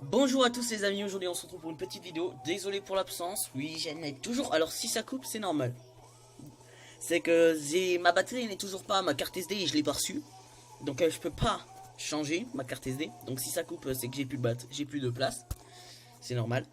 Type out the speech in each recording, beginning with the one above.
Bonjour à tous les amis, aujourd'hui on se retrouve pour une petite vidéo. Désolé pour l'absence, oui j'en ai toujours. Alors si ça coupe c'est normal. C'est que ma batterie n'est toujours pas, ma carte SD et je l'ai pas reçue. Donc je peux pas changer ma carte SD. Donc si ça coupe c'est que j'ai plus de place. C'est normal.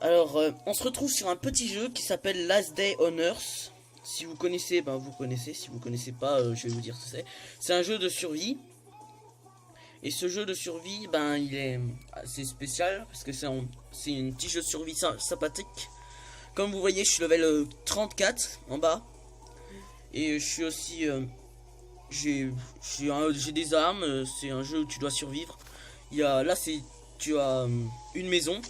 Alors on se retrouve sur un petit jeu qui s'appelle Last Day on Earth. Si vous connaissez, ben vous connaissez. Si vous connaissez pas, je vais vous dire ce que c'est. C'est un jeu de survie. Et ce jeu de survie, ben il est assez spécial parce que c'est un petit jeu de survie sympathique. Comme vous voyez, je suis level 34 en bas. Et je suis aussi... j'ai des armes, c'est un jeu où tu dois survivre. Là, tu as une maison.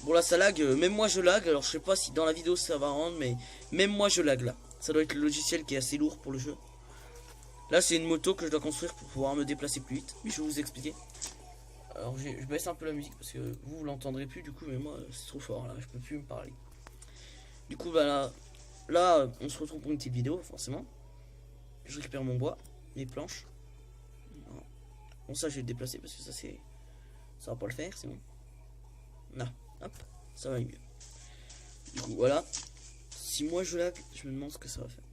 Bon là ça lag, même moi je lag. Alors je sais pas si dans la vidéo ça va rendre, mais même moi je lag là. Ça doit être le logiciel qui est assez lourd pour le jeu. Là c'est une moto que je dois construire pour pouvoir me déplacer plus vite. Mais je vais vous expliquer. Alors je baisse un peu la musique parce que vous l'entendrez plus du coup, mais moi c'est trop fort là, je peux plus me parler. Du coup bah là on se retrouve pour une petite vidéo forcément. Je récupère mon bois, mes planches. Bon ça je vais le déplacer parce que ça va pas le faire c'est bon. Là, hop, ça va mieux. Du coup voilà. Si moi je lag, je me demande ce que ça va faire.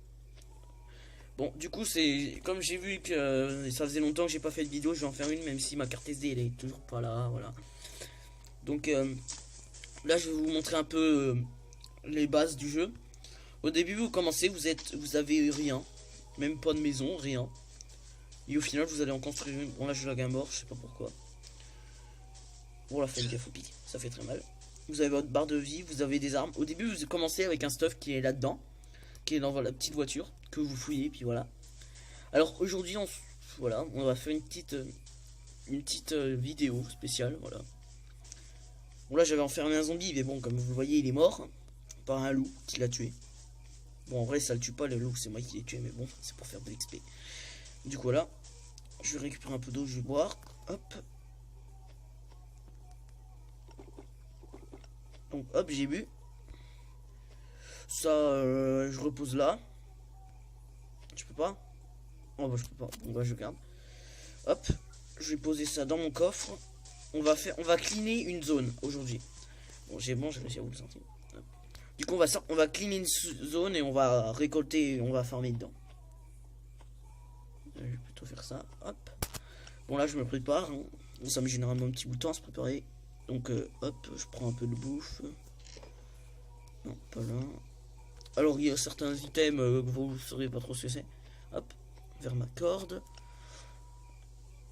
Bon, du coup, c'est comme j'ai vu que ça faisait longtemps que j'ai pas fait de vidéo, je vais en faire une, même si ma carte SD elle est toujours pas là, voilà. Donc là, je vais vous montrer un peu les bases du jeu. Au début, vous commencez, vous avez rien, même pas de maison, rien. Et au final, vous allez en construire une. Bon là, je lag à mort, je sais pas pourquoi. Bon là, faites gaffe au pic, ça fait très mal. Vous avez votre barre de vie, vous avez des armes. Au début, vous commencez avec un stuff qui est là-dedans, qui est dans la petite voiture que vous fouillez, puis voilà. Alors aujourd'hui, on va faire une petite vidéo spéciale, voilà. Bon là, j'avais enfermé un zombie, mais bon, comme vous le voyez, il est mort par un loup qui l'a tué. Bon, en vrai, ça le tue pas, le loup, c'est moi qui l'ai tué, mais bon, c'est pour faire de l'XP. Du coup, voilà, je vais récupérer un peu d'eau, je vais boire, hop. Donc, hop, j'ai bu. Ça, je repose là. Je peux pas. Oh bah je peux pas. Bon bah je garde. Hop, je vais poser ça dans mon coffre. On va cleaner une zone aujourd'hui. Bon, j'ai réussi à vous le sentir. Hop. Du coup, on va cleaner une zone et on va récolter, on va farmer dedans. Je vais plutôt faire ça. Hop. Bon là, je me prépare. Hein. Ça me généralement un petit bout de temps à se préparer. Donc hop, je prends un peu de bouffe. Non, pas là. Alors il y a certains items que vous ne saurez pas trop ce que c'est. Hop, vers ma corde.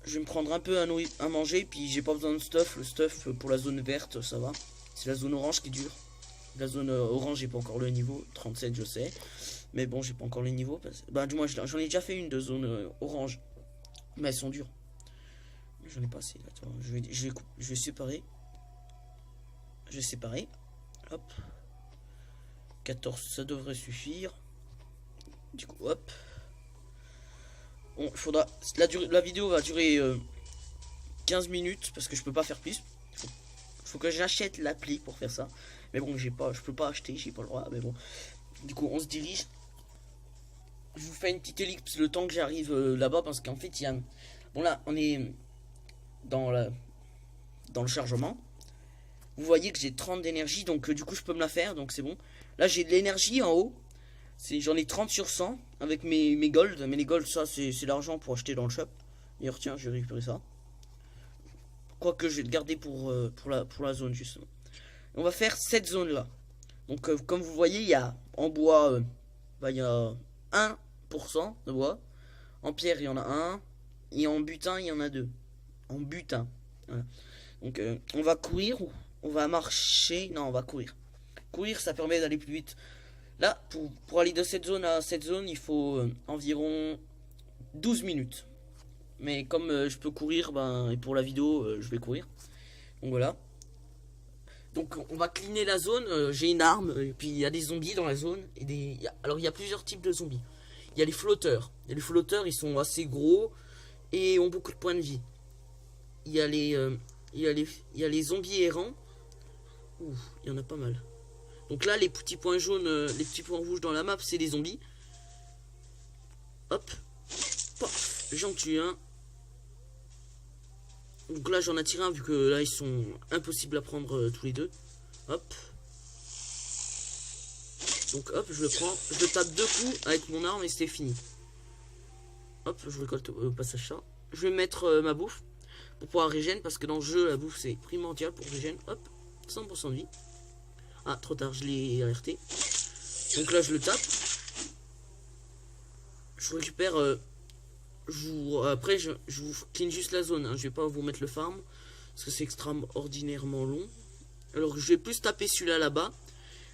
Je vais me prendre un peu à manger, puis j'ai pas besoin de stuff. Le stuff pour la zone verte, ça va. C'est la zone orange qui dure. La zone orange, j'ai pas encore le niveau. 37, je sais. Mais bon, j'ai pas encore le niveau. Bah, du moins, j'en ai déjà fait une de zone orange. Mais elles sont dures. J'en ai pas assez. Attends, je vais séparer. Je vais séparer. Hop. 14, ça devrait suffire. Du coup, hop. Bon, il faudra. La vidéo va durer 15 minutes parce que je peux pas faire plus. Faut que j'achète l'appli pour faire ça. Mais bon, je peux pas acheter, j'ai pas le droit. Mais bon, du coup, on se dirige. Je vous fais une petite ellipse le temps que j'arrive là-bas parce qu'en fait, il y a. Bon, là, on est dans le chargement. Vous voyez que j'ai 30 d'énergie, donc du coup, je peux me la faire, donc c'est bon. Là, j'ai de l'énergie en haut. J'en ai 30 sur 100 avec mes gold. Mais les gold, ça, c'est l'argent pour acheter dans le shop. D'ailleurs, tiens, je vais récupérer ça. Quoique, je vais le garder pour la zone, justement. On va faire cette zone-là. Donc, comme vous voyez, il y a en bois, il y a 1% de bois. En pierre, il y en a 1. Et en butin, il y en a 2. En butin. Voilà. Donc, on va courir ou on va marcher. Non, on va courir. Courir, ça permet d'aller plus vite. Là, pour aller de cette zone à cette zone, il faut environ 12 minutes. Mais comme je peux courir, et pour la vidéo, je vais courir. Donc voilà. Donc on va cleaner la zone. J'ai une arme, et puis il y a des zombies dans la zone. Alors il y a plusieurs types de zombies. Il y a les flotteurs. Et les flotteurs, ils sont assez gros et ont beaucoup de points de vie. Il y a les zombies errants. Ouh, il y en a pas mal. Donc là, les petits points jaunes, les petits points rouges dans la map, c'est des zombies. Hop. Pof. J'en tue un. Donc là j'en attire un vu que là ils sont impossibles à prendre tous les deux. Hop. Donc hop, je le prends, je le tape 2 coups avec mon arme et c'était fini. Hop, je récolte au passage ça. Je vais mettre ma bouffe pour pouvoir régène parce que dans le jeu la bouffe c'est primordial pour régène. Hop, 100% de vie. Ah, trop tard, je l'ai alerté. Donc là je le tape. Je récupère... après je vous clean juste la zone, hein. Je vais pas vous mettre le farm parce que c'est extraordinairement long. Alors je vais plus taper celui-là là-bas.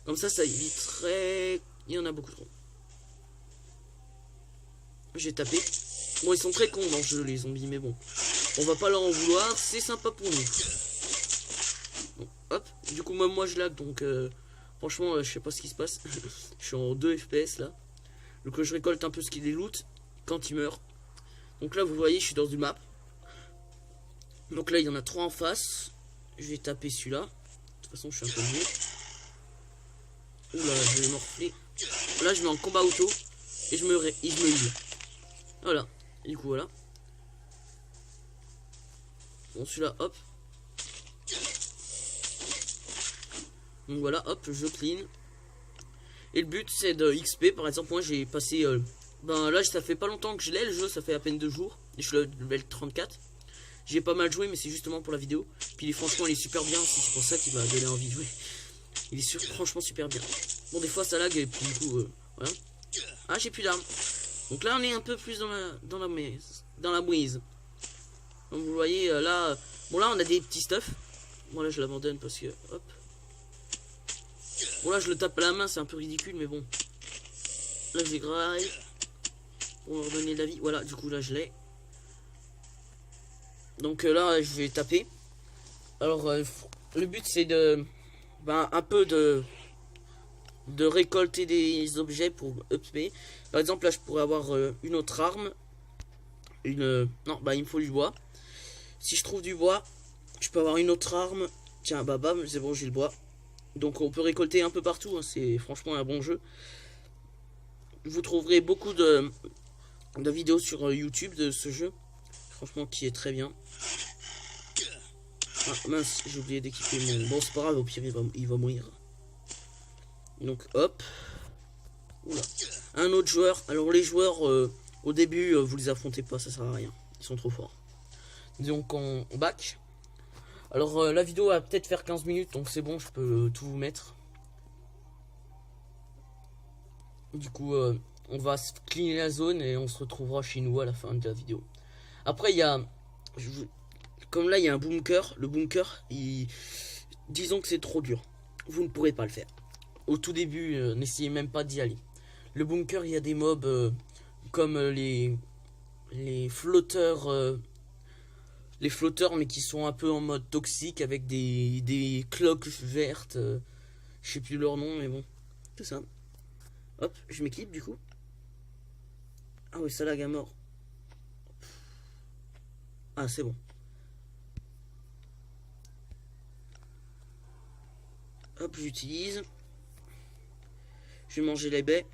Comme ça éviterait... Il y en a beaucoup trop. J'ai tapé. Bon, ils sont très cons dans le jeu, les zombies, mais bon. On va pas leur en vouloir, c'est sympa pour nous. Bon, hop. Du coup, même moi, je lag, donc... franchement, je sais pas ce qui se passe. Je suis en 2 FPS, là. Donc, je récolte un peu ce qu'il est loot quand il meurt. Donc là, vous voyez, je suis dans une map. Donc là, il y en a 3 en face. Je vais taper celui-là. De toute façon, je suis un peu mieux. Oula, je vais morfler. Là, je mets en combat auto. Et je me heal. Voilà. Du coup, voilà. Bon, celui-là, hop. Donc voilà, hop, je clean. Et le but, c'est de XP. Par exemple, moi, j'ai passé... ben là, ça fait pas longtemps que je l'ai, le jeu. Ça fait à peine 2 jours. Et je suis level 34. J'ai pas mal joué, mais c'est justement pour la vidéo. Puis franchement, il est super bien. C'est pour ça qu'il m'a donné envie de jouer. Il est franchement super bien. Bon, des fois ça lag et puis du coup, voilà. Ah, j'ai plus d'armes. Donc là, on est un peu plus dans la mouise. Comme vous voyez, là... Bon, là, on a des petits stuff. Bon, là, je l'abandonne parce que... Hop. Bon, là, je le tape à la main, c'est un peu ridicule, mais bon. Là, je vais graille. Pour me redonner de la vie. Voilà, du coup, là, je l'ai. Donc là, je vais taper. Alors, le but, c'est de... Ben, un peu de récolter des objets pour upper. Par exemple, là, je pourrais avoir une autre arme. Non, bah, il me faut du bois. Si je trouve du bois, je peux avoir une autre arme. Tiens, bah, bam, c'est bon, j'ai le bois. Donc, on peut récolter un peu partout. Hein. C'est franchement un bon jeu. Vous trouverez beaucoup de vidéos sur YouTube de ce jeu. Franchement, qui est très bien. Ah, mince, j'ai oublié d'équiper mon... Bon, c'est pas grave, au pire, il va mourir. Donc, hop. Oula. Un autre joueur. Alors, les joueurs, au début, vous les affrontez pas, ça sert à rien. Ils sont trop forts. Donc, on back. Alors, la vidéo va peut-être faire 15 minutes, donc c'est bon, je peux tout vous mettre. Du coup, on va cleaner la zone et on se retrouvera chez nous à la fin de la vidéo. Après, il y a... Comme là, il y a un bunker. Le bunker, disons que c'est trop dur. Vous ne pourrez pas le faire. Au tout début, n'essayez même pas d'y aller. Le bunker, il y a des mobs comme les flotteurs. Les flotteurs, mais qui sont un peu en mode toxique avec des cloques vertes. Je sais plus leur nom, mais bon. Tout ça. Hop, je m'équipe du coup. Ah oui, ça lag à mort. Ah, c'est bon. Hop, j'utilise. Je vais manger les baies.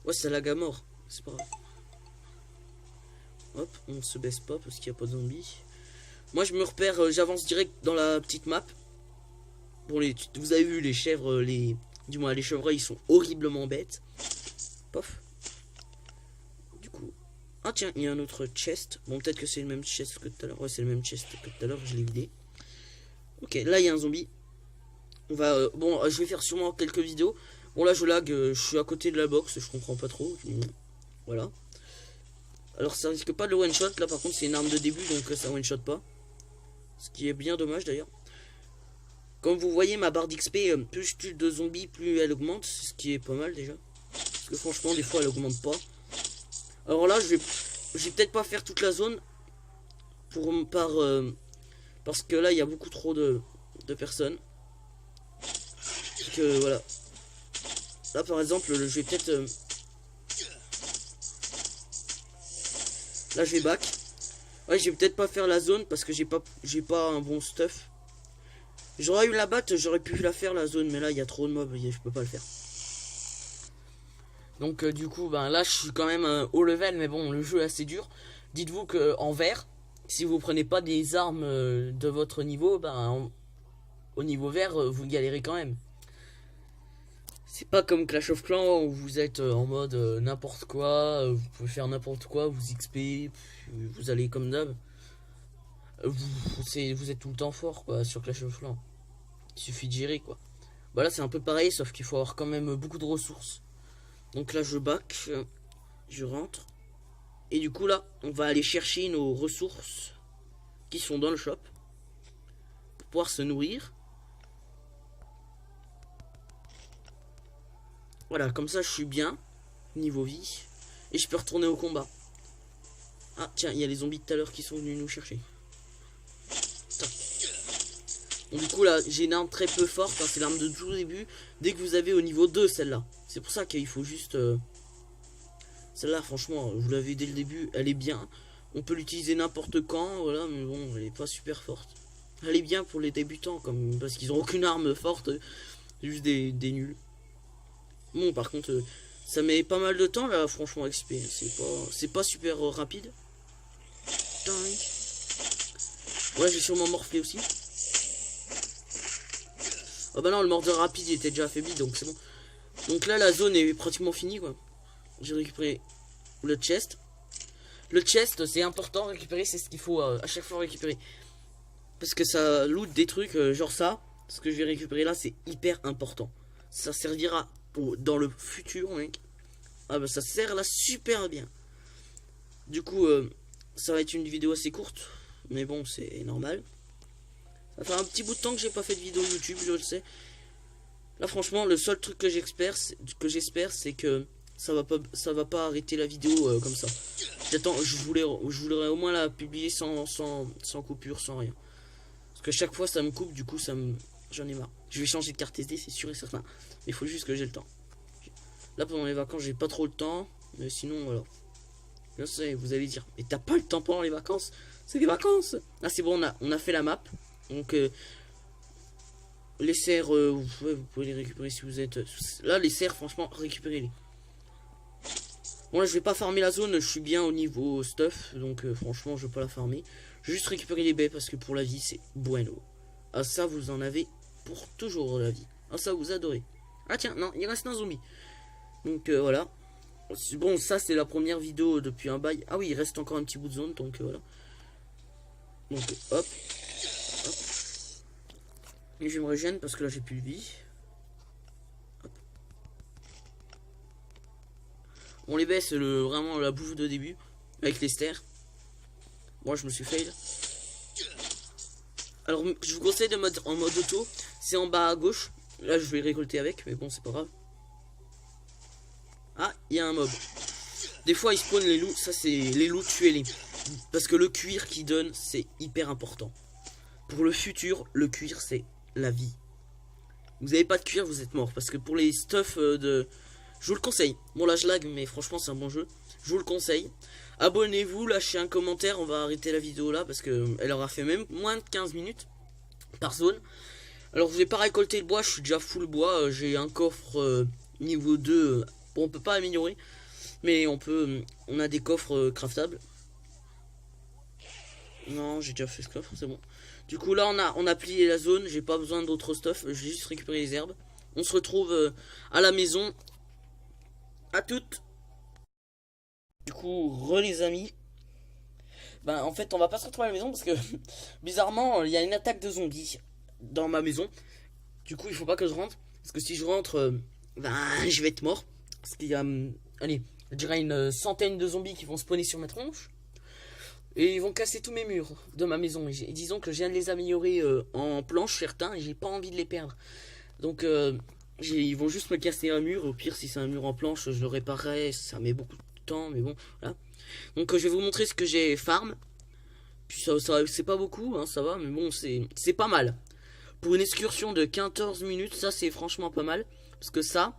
Ouais, ça lag à mort. C'est pas grave. Hop, on se baisse pas parce qu'il n'y a pas de zombies. Moi, je me repère, j'avance direct dans la petite map. Bon, vous avez vu les chèvres, du moins les chevreuils, ils sont horriblement bêtes. Pof. Du coup... Ah tiens, il y a un autre chest. Bon, peut-être que c'est le même chest que tout à l'heure. Ouais, c'est le même chest que tout à l'heure, je l'ai vidé. Ok, là, il y a un zombie. On va... bon, je vais faire sûrement quelques vidéos. Bon, là, je lag, je suis à côté de la box, je comprends pas trop. Voilà. Alors, ça risque pas de le one-shot. Là, par contre, c'est une arme de début, donc ça one-shot pas. Ce qui est bien dommage, d'ailleurs. Comme vous voyez, ma barre d'XP, plus je tue de zombies, plus elle augmente. Ce qui est pas mal, déjà. Parce que franchement, des fois, elle augmente pas. Alors là, je vais peut-être pas faire toute la zone. Parce que là, il y a beaucoup trop de personnes. Que voilà. Là, par exemple, je vais peut-être... Là, je vais back. Ouais, je vais peut-être pas faire la zone parce que j'ai pas un bon stuff. J'aurais eu la batte, j'aurais pu la faire la zone, mais là, il y a trop de mobs, je peux pas le faire. Donc, du coup, ben là, je suis quand même haut level, mais bon, le jeu est assez dur. dites-vous que en vert, si vous prenez pas des armes de votre niveau, au niveau vert, vous galérez quand même. C'est pas comme Clash of Clans où vous êtes en mode n'importe quoi, vous pouvez faire n'importe quoi, vous XP, vous allez comme d'hab. Vous êtes tout le temps fort quoi sur Clash of Clans. Il suffit de gérer quoi. Bah là c'est un peu pareil sauf qu'il faut avoir quand même beaucoup de ressources. Donc là je back, je rentre. Et du coup là on va aller chercher nos ressources qui sont dans le shop pour pouvoir se nourrir. Voilà, comme ça je suis bien niveau vie et je peux retourner au combat. Ah tiens, il y a les zombies de tout à l'heure qui sont venus nous chercher. Bon, du coup là j'ai une arme très peu forte, hein, c'est l'arme de tout début. Dès que vous avez au niveau 2 celle-là. C'est pour ça qu'il faut juste celle-là franchement vous l'avez dès le début, elle est bien. On peut l'utiliser n'importe quand, voilà, mais bon elle est pas super forte. Elle est bien pour les débutants comme parce qu'ils ont aucune arme forte, juste des nuls. Bon par contre ça met pas mal de temps là franchement XP, c'est pas super rapide. Ouais j'ai sûrement morflé aussi. Oh bah non le mordeur rapide il était déjà affaibli donc c'est bon. Donc là la zone est pratiquement finie quoi. J'ai récupéré le chest. Le chest c'est important à récupérer, c'est ce qu'il faut à chaque fois récupérer. Parce que ça loot des trucs genre ça. Ce que je vais récupérer là c'est hyper important. Ça servira dans le futur mec. Ah bah ça sert là super bien. Du coup ça va être une vidéo assez courte. Mais bon c'est normal. Ça fait un petit bout de temps que j'ai pas fait de vidéo YouTube, je le sais. Là franchement le seul truc que j'espère c'est que ça va pas arrêter la vidéo comme ça. J'attends, je voulais au moins la publier sans coupure, sans rien. Parce que chaque fois ça me coupe, du coup j'en ai marre. Je vais changer de carte SD, c'est sûr et certain. Mais il faut juste que j'ai le temps. Là pendant les vacances j'ai pas trop le temps. Mais sinon voilà. Je sais, vous allez dire, mais t'as pas le temps pendant les vacances? C'est des vacances. Ah c'est bon, on a fait la map. Donc les serres, vous pouvez les récupérer si vous êtes... Là les serres franchement récupérez-les. Bon là je vais pas farmer la zone, je suis bien au niveau stuff. Donc franchement je vais pas la farmer. Je vais juste récupérer les baies parce que pour la vie c'est bueno. Ah ça vous en avez pour toujours la vie. Ah ça vous adorez. Ah tiens non il reste un zombie. Donc voilà. Bon ça c'est la première vidéo depuis un bail. Ah oui il reste encore un petit bout de zone donc voilà. Donc hop. Et je me régène parce que là j'ai plus de vie. Hop. On les baisse vraiment la bouffe de début. Avec les stairs. Moi je me suis fail. Alors je vous conseille de mettre en mode auto. C'est en bas à gauche. Là je vais récolter avec. Mais bon c'est pas grave. Ah il y a un mob. Des fois ils spawnent les loups. Ça c'est les loups, tuez-les. Parce que le cuir qui donne c'est hyper important. Pour le futur le cuir c'est la vie. Vous avez pas de cuir, vous êtes mort. Parce que pour les stuff de... Je vous le conseille. Bon là je lag mais franchement c'est un bon jeu. Je vous le conseille. Abonnez-vous, lâchez un commentaire. On va arrêter la vidéo là parce que elle aura fait même moins de 15 minutes par zone. Alors je vais pas récolter le bois, je suis déjà full bois. J'ai un coffre niveau 2. Bon on peut pas améliorer. Mais on a des coffres craftables. Non j'ai déjà fait ce coffre, c'est bon. Du coup là on a plié la zone. J'ai pas besoin d'autres stuff. Je vais juste récupérer les herbes. On se retrouve à la maison. À toutes. Du coup les amis. Ben en fait on va pas se retrouver à la maison parce que bizarrement il y a une attaque de zombies dans ma maison. Du coup il faut pas que je rentre. Parce que si je rentre je vais être mort. Parce qu'il y a allez je dirais une centaine de zombies qui vont spawner sur ma tronche. Et ils vont casser tous mes murs de ma maison. Et disons que je viens de les améliorer en planches certains. Et j'ai pas envie de les perdre. Donc ils vont juste me casser un mur. Au pire si c'est un mur en planche je le réparerai. Ça met beaucoup de temps mais bon voilà. Donc je vais vous montrer ce que j'ai farm. Puis ça c'est pas beaucoup hein, ça va. Mais bon c'est pas mal. Pour une excursion de 14 minutes. Ça c'est franchement pas mal. Parce que ça...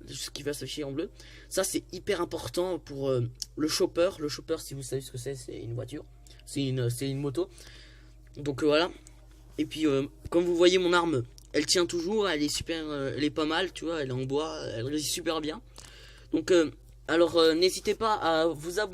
ce qui va s'afficher en bleu. Ça c'est hyper important pour le chopper. Le chopper si vous savez ce que c'est une voiture. C'est une moto. Donc voilà. Et puis comme vous voyez mon arme, elle tient toujours, elle est super, elle est pas mal, tu vois, elle est en bois, elle résiste super bien. Donc alors n'hésitez pas à vous abonner.